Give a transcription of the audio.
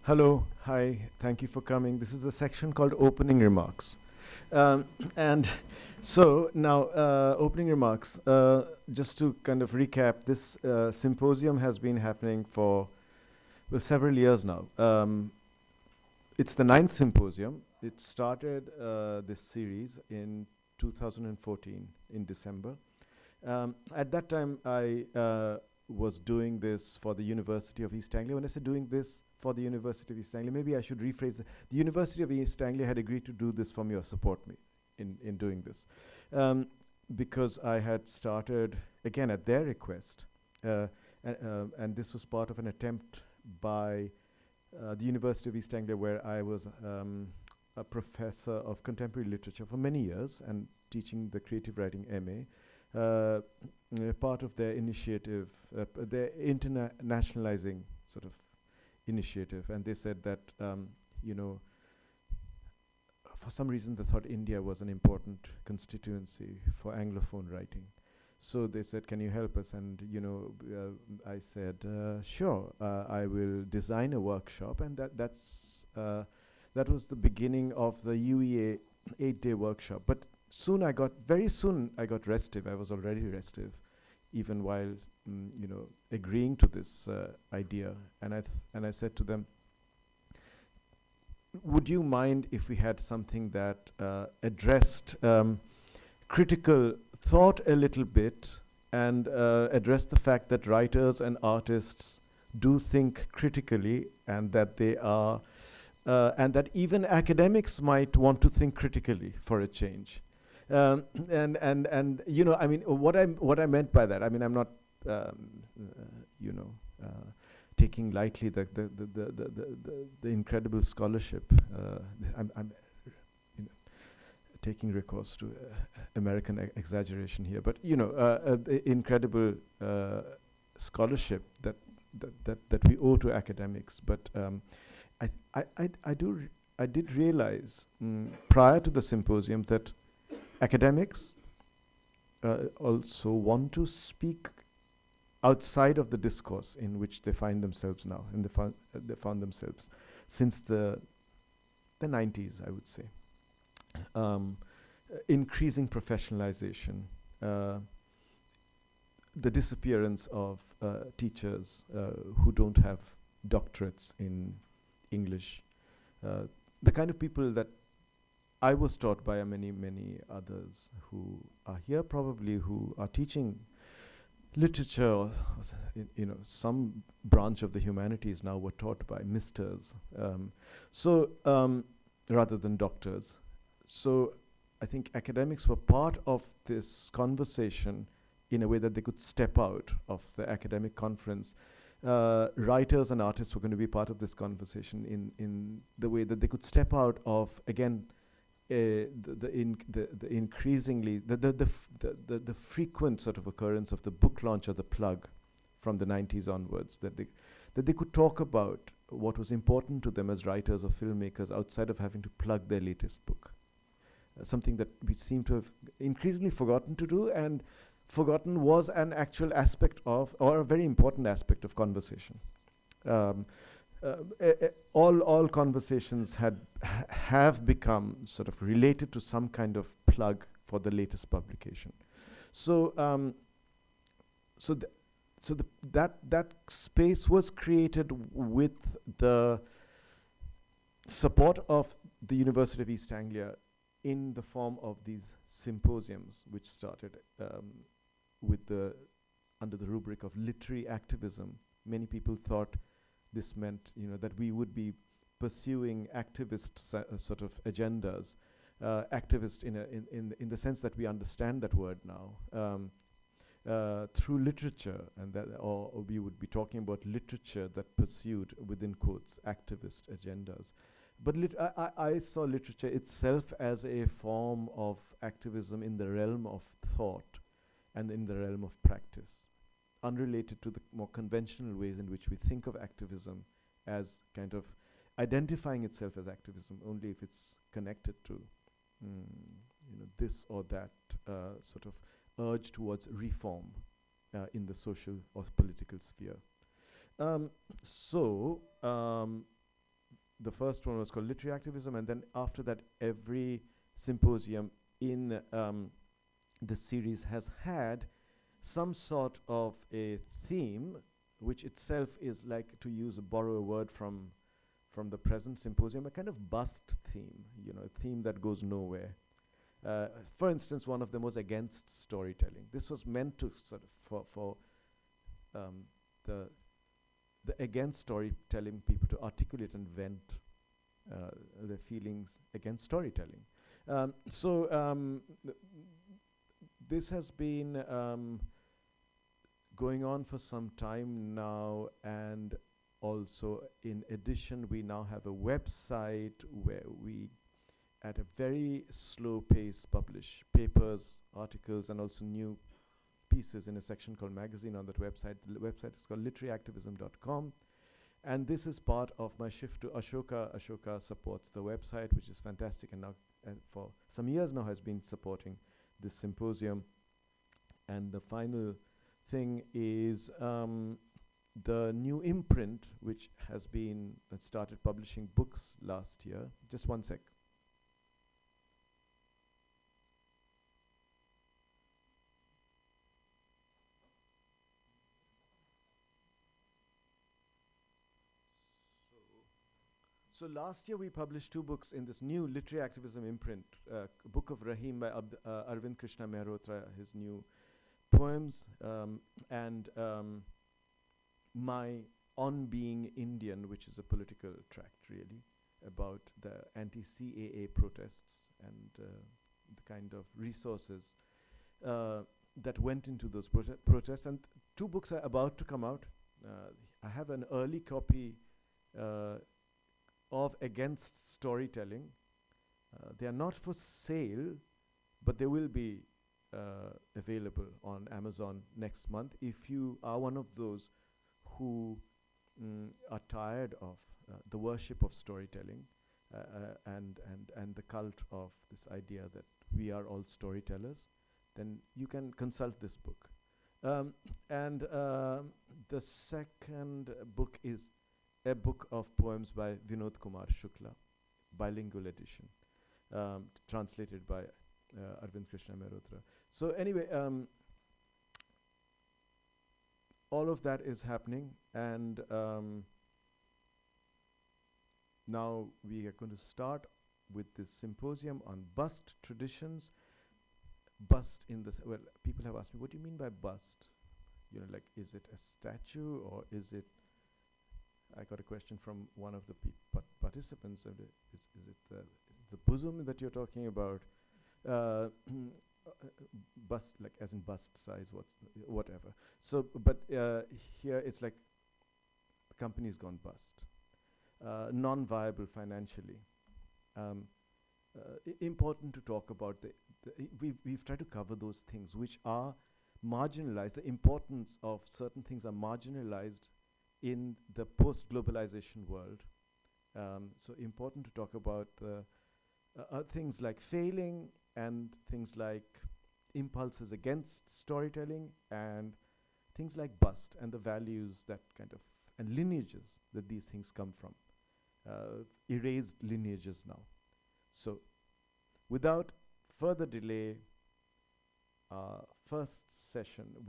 Hello, hi, thank you for coming. This is a section called Opening Remarks. Um, and so now, opening remarks, just to kind of recap, this symposium has been happening for, well, several years now. It's the ninth symposium. It started this series in 2014 in December. At that time, I was doing this for the University of East Anglia. When I say doing this for the University of East Anglia, maybe I should rephrase it. The University of East Anglia had agreed to do this for me or support me in doing this. Um, because I had started, again, at their request, and this was part of an attempt by the University of East Anglia, where I was a professor of contemporary literature for many years and teaching the creative writing MA. Part of their initiative, their internationalizing sort of initiative, and they said that you know, for some reason they thought India was an important constituency for Anglophone writing. So they said, "Can you help us?" And I said, "Sure, I will design a workshop," and that was the beginning of the UEA 8-day workshop. But very soon I got restive. I was already restive, even while agreeing to this idea. And I said to them, would you mind if we had something that addressed critical thought a little bit, and addressed the fact that writers and artists do think critically, and that they are and that even academics might want to think critically for a change. And I mean, what I meant by that, I mean, I'm not taking lightly the incredible scholarship. I'm taking recourse to American exaggeration here, but the incredible scholarship that we owe to academics. But I did realize prior to the symposium that academics also want to speak outside of the discourse in which they find themselves now, and they found themselves since the 90s, I would say. Increasing professionalization, the disappearance of teachers who don't have doctorates in English, the kind of people that I was taught by many, many others who are here probably, who are teaching literature, or some branch of the humanities now, were taught by misters, rather than doctors. So I think academics were part of this conversation in a way that they could step out of the academic conference. Writers and artists were going to be part of this conversation in the way that they could step out of, again, the increasingly the frequent sort of occurrence of the book launch or the plug from the 90s onwards, that they could talk about what was important to them as writers or filmmakers outside of having to plug their latest book. Something that we seem to have increasingly forgotten to do, and forgotten was an actual aspect of, or a very important aspect of, conversation. All conversations have become sort of related to some kind of plug for the latest publication. So that space was created with the support of the University of East Anglia in the form of these symposiums, which started under the rubric of literary activism. Many people thought this meant, that we would be pursuing activist sort of agendas, activist in the sense that we understand that word now, through literature, and that, or we would be talking about literature that pursued, within quotes, activist agendas. But I saw literature itself as a form of activism in the realm of thought and in the realm of practice, unrelated to the more conventional ways in which we think of activism as kind of identifying itself as activism only if it's connected to this or that sort of urge towards reform in the social or political sphere. the first one was called Literary Activism, and then after that, every symposium in the series has had some sort of a theme, which itself is like, to borrow a word from the present symposium, a kind of bust theme, a theme that goes nowhere. For instance, one of them was against storytelling. This was meant to sort of for the against storytelling people to articulate and vent their feelings against storytelling. This has been going on for some time now, and also in addition we now have a website where we at a very slow pace publish papers, articles, and also new pieces in a section called magazine on that website. The website is called literaryactivism.com, and this is part of my shift to Ashoka. Ashoka supports the website, which is fantastic, and now for some years now has been supporting this symposium. And the final thing is the new imprint, which has been started publishing books last year. Just one sec. So last year we published 2 books in this new literary activism imprint. Book of Rahim by Arvind Krishna Mehrotra, his new poems, and my On Being Indian, which is a political tract really about the anti-CAA protests and the kind of resources that went into those protests. And 2 books are about to come out. I have an early copy of Against Storytelling. They are not for sale, but they will be available on Amazon next month. If you are one of those who are tired of the worship of storytelling and the cult of this idea that we are all storytellers, then you can consult this book. The second book is a book of poems by Vinod Kumar Shukla, bilingual edition, translated by Arvind Krishna Mehrotra. So anyway, all of that is happening, and now we are going to start with this symposium on bust traditions. Bust in this, well, people have asked me, what do you mean by bust? Like, is it a statue, or is it, I got a question from one of the participants, is it the bosom that you're talking about? Bust, like as in bust size, whatever. So, but here it's like the company's gone bust, non-viable financially. Important to talk about we've tried to cover those things which are marginalized. The importance of certain things are marginalized in the post-globalization world. So important to talk about things like failing, and things like impulses against storytelling, and things like bust, and the values that kind of, and lineages that these things come from. Erased lineages now. So without further delay, first session will